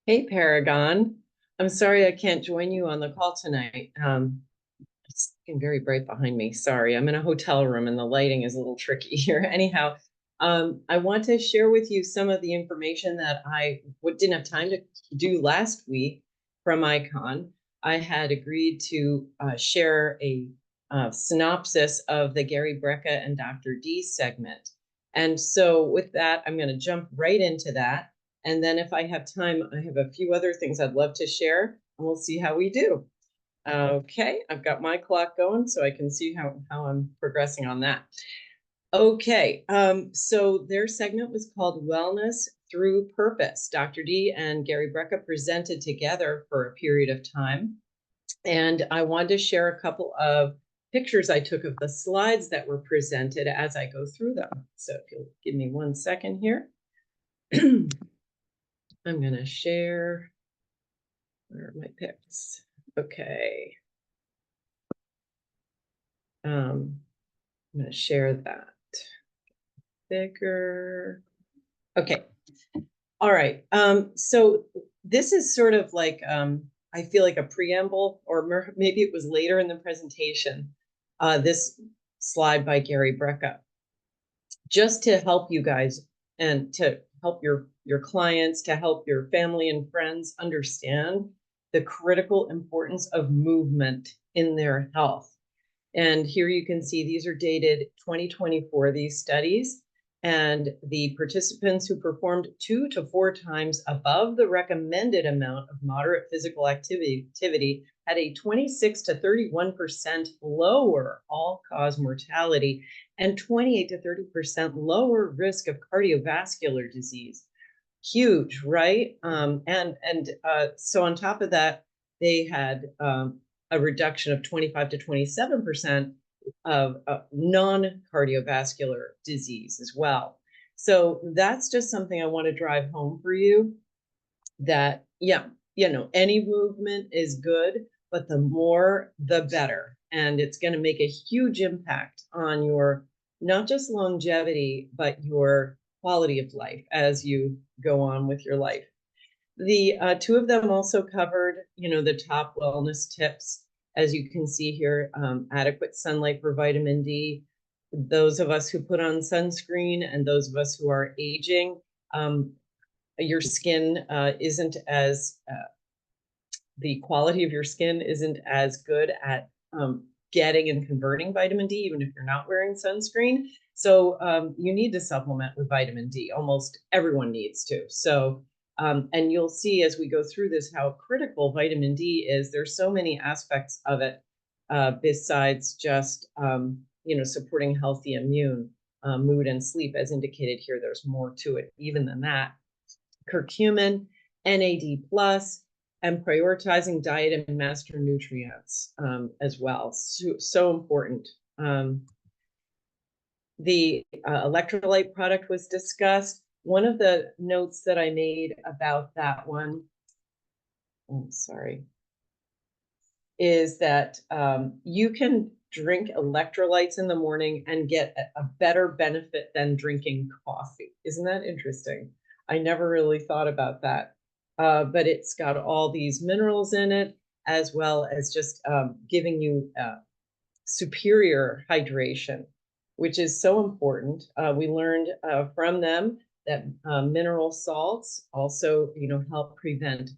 Hey, Paragon. I'm sorry I can't join you on the call tonight. It's getting very bright behind me. Sorry, I'm in a hotel room and the lighting is a little tricky here. Anyhow, I want to share with you some of the information that didn't have time to do last week from ICON. I had agreed to share a synopsis of the Gary Brecka and Dr. D segment. And so with that, I'm going to jump right into that. And then if I have time, I have a few other things I'd love to share, and we'll see how we do. Okay, I've got my clock going so I can see how I'm progressing on that. Okay, so their segment was called Wellness Through Purpose. Dr. D and Gary Brecka presented together for a period of time. And I wanted to share a couple of pictures I took of the slides that were presented as I go through them. So if you'll give me 1 second here. I'm going to share. Where are my pics? Okay. I'm going to share that. Bigger. Okay. All right. So this is sort of like, I feel like a preamble, or maybe it was later in the presentation, this slide by Gary Brecka, just to help you guys and to help your clients, to help your family and friends understand the critical importance of movement in their health. And here you can see these are dated 2024, these studies, and the participants who performed 2 to 4 times above the recommended amount of moderate physical activity had a 26 to 31% lower all-cause mortality and 28 to 30% lower risk of cardiovascular disease. Huge, right? So on top of that, they had a reduction of 25 to 27% of non-cardiovascular disease as well. So that's just something I want to drive home for you, that, yeah, any movement is good, but the more, the better. And it's going to make a huge impact on your, not just longevity, but your quality of life as you go on with your life. The two of them also covered, the top wellness tips. As you can see here, adequate sunlight for vitamin D. Those of us who put on sunscreen and those of us who are aging, your skin isn't as, the quality of your skin isn't as good at getting and converting vitamin D, even if you're not wearing sunscreen. So you need to supplement with vitamin D. Almost everyone needs to. So, and you'll see as we go through this how critical vitamin D is. There's so many aspects of it besides just, supporting healthy immune, mood, and sleep. As indicated here, there's more to it even than that. Curcumin, NAD+, and prioritizing diet and master nutrients as well. So important. The electrolyte product was discussed. One of the notes that I made about that one, I'm sorry, is that you can drink electrolytes in the morning and get a better benefit than drinking coffee. Isn't that interesting? I never really thought about that. But it's got all these minerals in it, as well as just giving you superior hydration, which is so important. We learned from them that mineral salts also, help prevent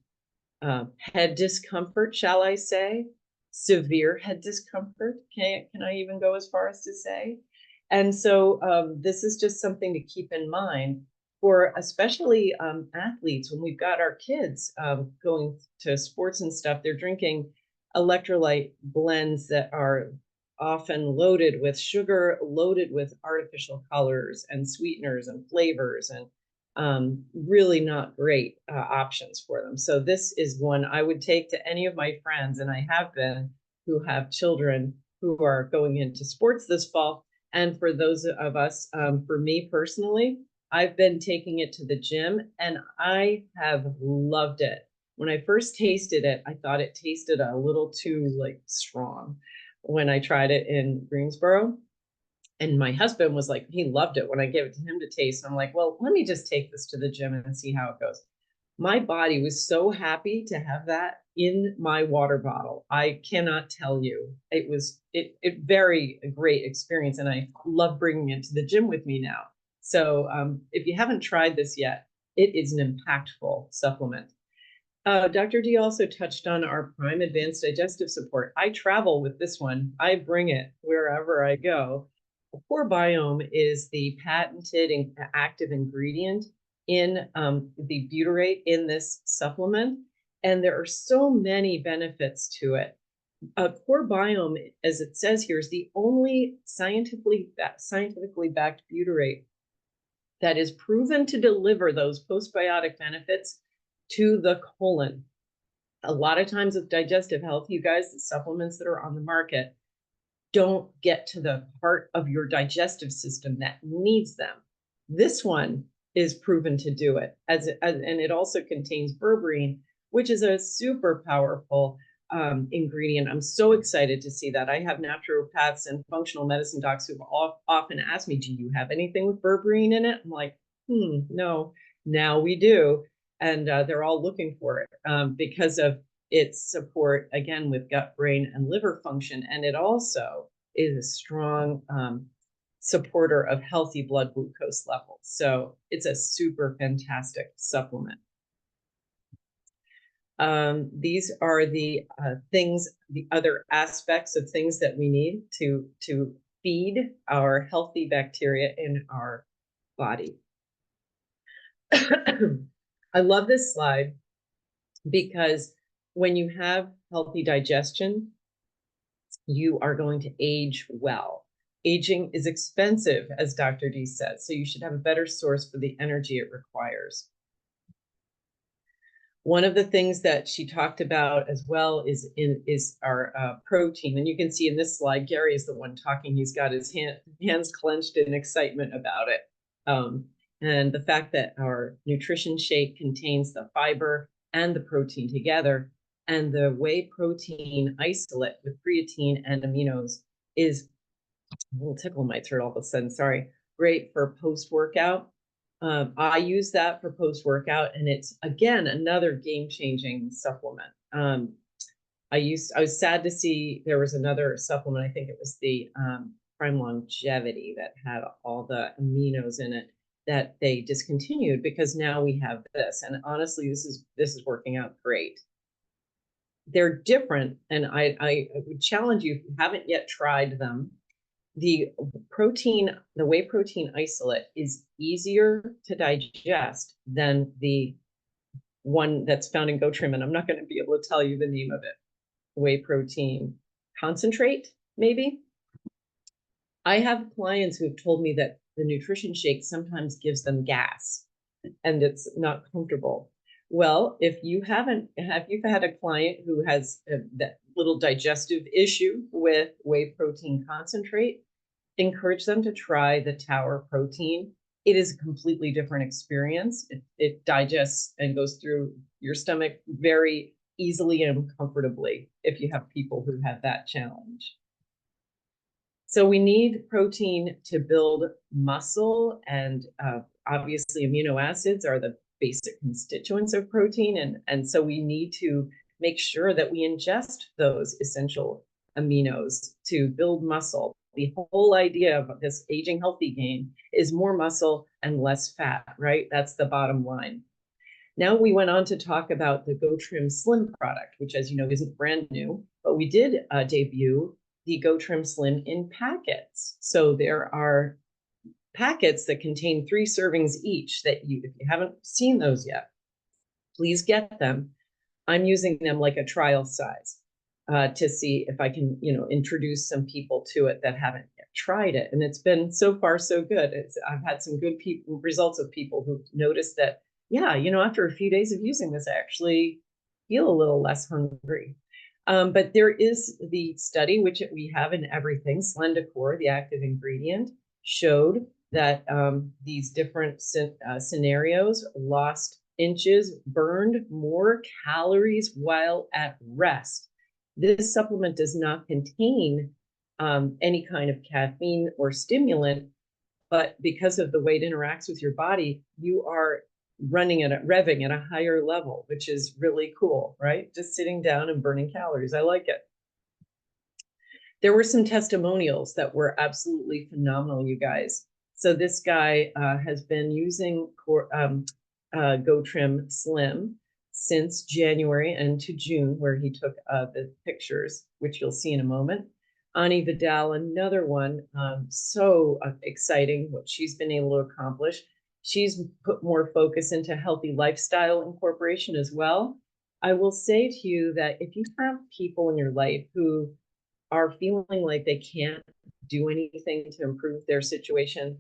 head discomfort, shall I say, severe head discomfort. Can I even go as far as to say? And so this is just something to keep in mind for especially athletes. When we've got our kids going to sports and stuff, they're drinking electrolyte blends that are often loaded with sugar, loaded with artificial colors and sweeteners and flavors, and really not great options for them. So this is one I would take to any of my friends, and I have been, who have children who are going into sports this fall. And for those of us, for me personally, I've been taking it to the gym and I have loved it. When I first tasted it, I thought it tasted a little too strong when I tried it in Greensboro. And my husband he loved it when I gave it to him to taste. I'm like, well, let me just take this to the gym and see how it goes. My body was so happy to have that in my water bottle. I cannot tell you. It was very a great experience, and I love bringing it to the gym with me now. So if you haven't tried this yet, it is an impactful supplement. Dr. D also touched on our Prime Advanced Digestive Support. I travel with this one. I bring it wherever I go. The core biome is the patented and active ingredient in the butyrate in this supplement. And there are so many benefits to it. Core biome, as it says here, is the only scientifically backed butyrate that is proven to deliver those postbiotic benefits to the colon. A lot of times with digestive health, you guys, the supplements that are on the market don't get to the part of your digestive system that needs them. This one is proven to do it, and it also contains berberine, which is a super powerful ingredient. I'm so excited to see that. I have naturopaths and functional medicine docs who've often asked me, do you have anything with berberine in it? I'm like, no, now we do. And they're all looking for it because of its support, again, with gut, brain, and liver function. And it also is a strong supporter of healthy blood glucose levels. So it's a super fantastic supplement. These are the things, the other aspects of things that we need to feed our healthy bacteria in our body. I love this slide because when you have healthy digestion, you are going to age well. Aging is expensive, as Dr. D says, so you should have a better source for the energy it requires. One of the things that she talked about as well is our protein. And you can see in this slide, Gary is the one talking. He's got his hands clenched in excitement about it. And the fact that our nutrition shake contains the fiber and the protein together, and the whey protein isolate with creatine and aminos is a little tickle in my throat all of a sudden, sorry, great for post-workout. I use that for post-workout, and it's, again, another game-changing supplement. I was sad to see there was another supplement, I think it was the Prime Longevity, that had all the aminos in it that they discontinued, because now we have this. And honestly, this is working out great. They're different, and I would challenge you, if you haven't yet tried them, the whey protein isolate is easier to digest than the one that's found in GoTrim, and I'm not going to be able to tell you the name of it. Whey protein concentrate, maybe. I have clients who have told me that the nutrition shake sometimes gives them gas and it's not comfortable. Well, if you've had a client who has that little digestive issue with whey protein concentrate, encourage them to try the Tower protein. It is a completely different experience. It digests and goes through your stomach very easily and comfortably if you have people who have that challenge. So we need protein to build muscle, and obviously amino acids are the basic constituents of protein. And so we need to make sure that we ingest those essential aminos to build muscle. The whole idea of this aging healthy game is more muscle and less fat, right? That's the bottom line. Now we went on to talk about the GoTrim Slim product, which, as you know, isn't brand new, but we did debut the GoTrim Slim in packets. So there are packets that contain 3 servings each that if you haven't seen those yet, please get them. I'm using them like a trial size to see if I can, introduce some people to it that haven't yet tried it. And it's been so far so good. I've had some good results of people who noticed that, yeah, after a few days of using this, I actually feel a little less hungry. But there is the study, which we have in everything, Slendicore, the active ingredient, showed that these different scenarios, lost inches, burned more calories while at rest. This supplement does not contain any kind of caffeine or stimulant, but because of the way it interacts with your body, you are revving at a higher level, which is really cool, right? Just sitting down and burning calories. I like it. There were some testimonials that were absolutely phenomenal, you guys. So this guy has been using GoTrim Slim since January and to June, where he took the pictures, which you'll see in a moment. Ani Vidal, another one, so exciting what she's been able to accomplish. She's put more focus into healthy lifestyle incorporation as well. I will say to you that if you have people in your life who are feeling like they can't do anything to improve their situation,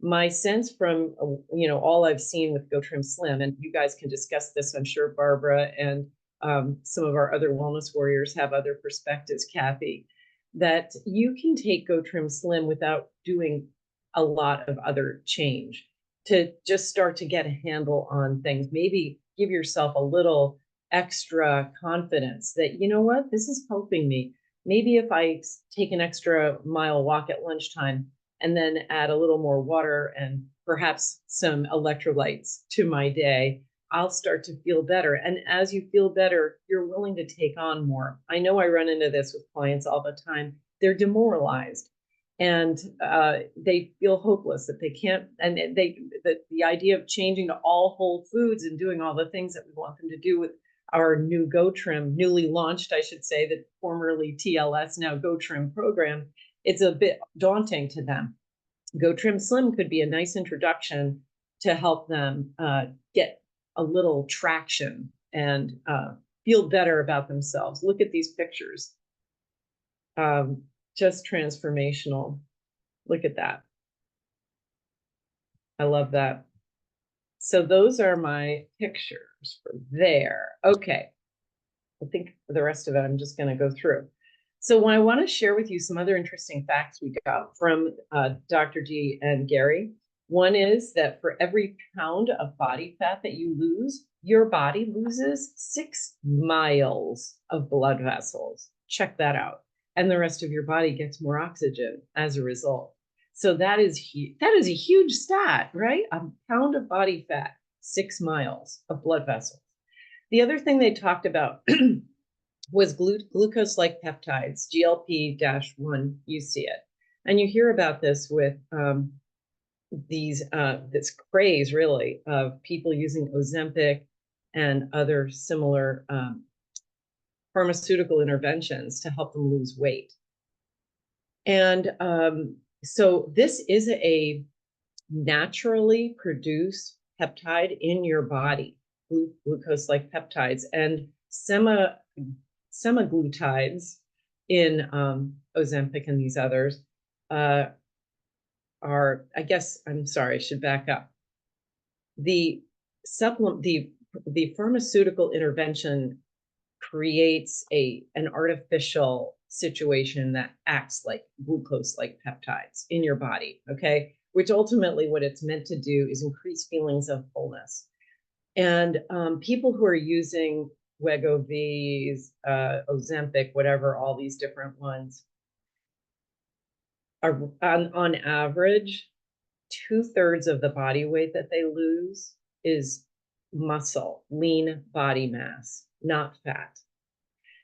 my sense from all I've seen with GoTrim Slim, and you guys can discuss this, I'm sure Barbara and some of our other wellness warriors have other perspectives, Kathy, that you can take GoTrim Slim without doing a lot of other change to just start to get a handle on things. Maybe give yourself a little extra confidence that, you know what, this is helping me. Maybe if I take an extra mile walk at lunchtime and then add a little more water and perhaps some electrolytes to my day, I'll start to feel better. And as you feel better, you're willing to take on more. I know I run into this with clients all the time. They're demoralized and they feel hopeless that they can't, and the idea of changing to all whole foods and doing all the things that we want them to do with our new GoTrim, newly launched, I should say, that formerly TLS, now GoTrim program, it's a bit daunting to them. GoTrim Slim could be a nice introduction to help them get a little traction and feel better about themselves. Look at these pictures. Just transformational. Look at that. I love that. So those are my pictures for there. Okay. I think for the rest of it, I'm just going to go through. So when I want to share with you some other interesting facts we got from Dr. G and Gary. One is that for every pound of body fat that you lose, your body loses 6 miles of blood vessels. Check that out. And the rest of your body gets more oxygen as a result. So that is a huge stat, right? A pound of body fat, 6 miles of blood vessels. The other thing they talked about was glucose-like peptides, GLP-1, you see it. And you hear about this with this craze, really, of people using Ozempic and other similar pharmaceutical interventions to help them lose weight. And so this is a naturally produced peptide in your body, glucose-like peptides, and semaglutides in Ozempic and these others are, I guess, I'm sorry, I should back up. The pharmaceutical intervention creates an artificial situation that acts like glucose-like peptides in your body, okay? Which ultimately what it's meant to do is increase feelings of fullness. And people who are using Wegovy, Ozempic, whatever, all these different ones, are on average, 2/3 of the body weight that they lose is muscle, lean body mass, not fat.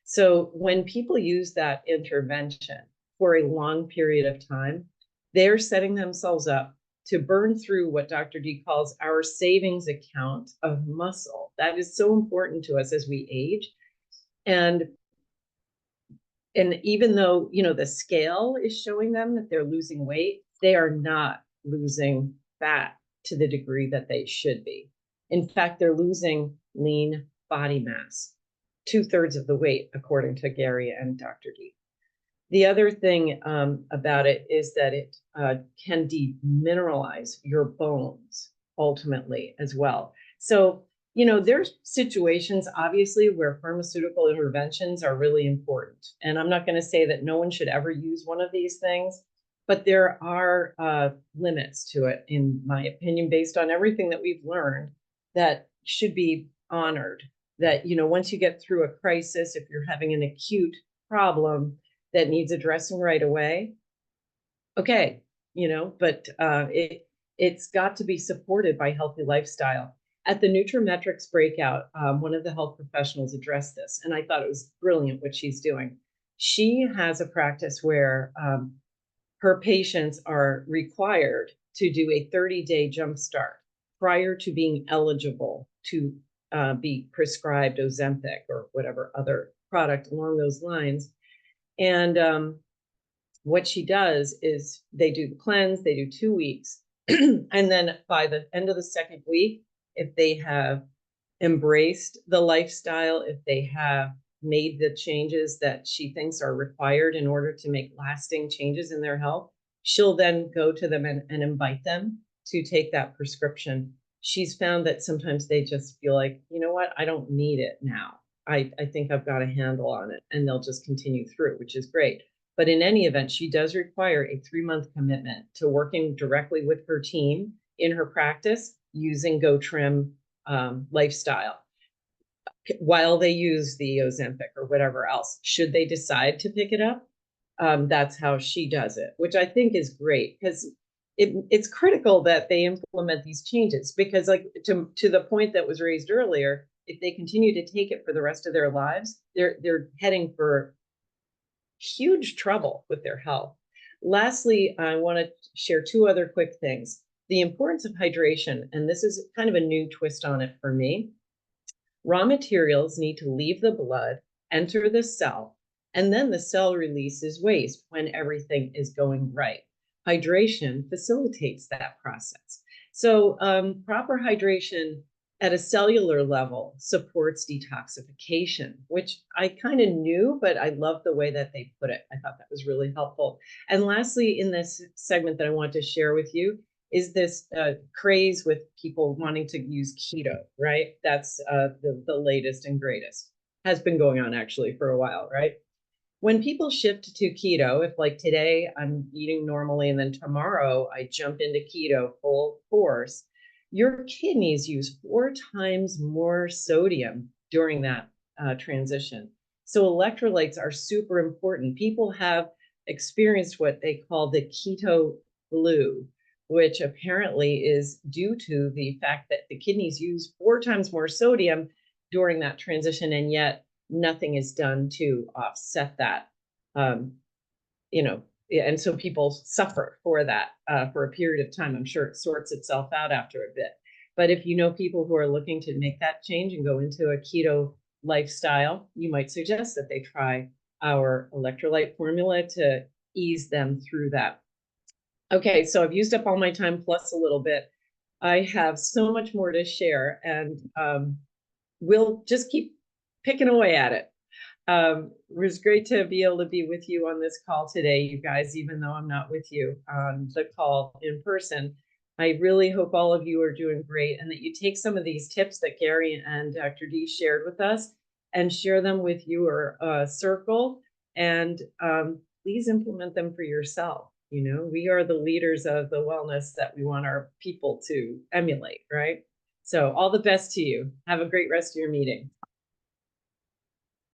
So when people use that intervention for a long period of time, they're setting themselves up to burn through what Dr. D calls our savings account of muscle. That is so important to us as we age. And even though, the scale is showing them that they're losing weight, they are not losing fat to the degree that they should be. In fact, they're losing lean body mass, 2/3 of the weight, according to Gary and Dr. D. The other thing about it is that it can demineralize your bones ultimately as well. So, there's situations, obviously, where pharmaceutical interventions are really important. And I'm not going to say that no one should ever use one of these things, but there are limits to it, in my opinion, based on everything that we've learned that should be honored. That, once you get through a crisis, if you're having an acute problem that needs addressing right away, okay, but it's got to be supported by healthy lifestyle. At the Nutrimetrics breakout, one of the health professionals addressed this, and I thought it was brilliant what she's doing. She has a practice where her patients are required to do a 30-day jump start prior to being eligible to be prescribed Ozempic or whatever other product along those lines. And what she does is they do the cleanse, they do 2 weeks. And then by the end of the second week, if they have embraced the lifestyle, if they have made the changes that she thinks are required in order to make lasting changes in their health, she'll then go to them and invite them to take that prescription. She's found that sometimes they just feel like, you know what, I don't need it now. I think I've got a handle on it, and they'll just continue through, which is great. But in any event, she does require a 3-month commitment to working directly with her team in her practice using Go Trim lifestyle while they use the Ozempic or whatever else. Should they decide to pick it up, that's how she does it, which I think is great, because it's critical that they implement these changes, because like to the point that was raised earlier, if they continue to take it for the rest of their lives, they're heading for huge trouble with their health. Lastly, I want to share 2 other quick things. The importance of hydration, and this is kind of a new twist on it for me. Raw materials need to leave the blood, enter the cell, and then the cell releases waste when everything is going right. Hydration facilitates that process. So proper hydration at a cellular level supports detoxification, which I kind of knew, but I love the way that they put it. I thought that was really helpful. And lastly, in this segment that I want to share with you is this craze with people wanting to use keto, right? That's the latest and greatest. Has been going on actually for a while, right? When people shift to keto, if like today I'm eating normally and then tomorrow I jump into keto full force, your kidneys use 4 times more sodium during that transition. So electrolytes are super important. People have experienced what they call the keto flu, which apparently is due to the fact that the kidneys use 4 times more sodium during that transition, and yet nothing is done to offset that. You know, and so people suffer for that for a period of time. I'm sure it sorts itself out after a bit. But if you know people who are looking to make that change and go into a keto lifestyle, you might suggest that they try our electrolyte formula to ease them through that. Okay, so I've used up all my time plus a little bit. I have so much more to share, and we'll just keep picking away at it. It was great to be able to be with you on this call today, you guys, even though I'm not with you on the call in person. I really hope all of you are doing great, and that you take some of these tips that Gary and Dr. D shared with us and share them with your circle, and please implement them for yourself. You know, we are the leaders of the wellness that we want our people to emulate, right? So all the best to you. Have a great rest of your meeting.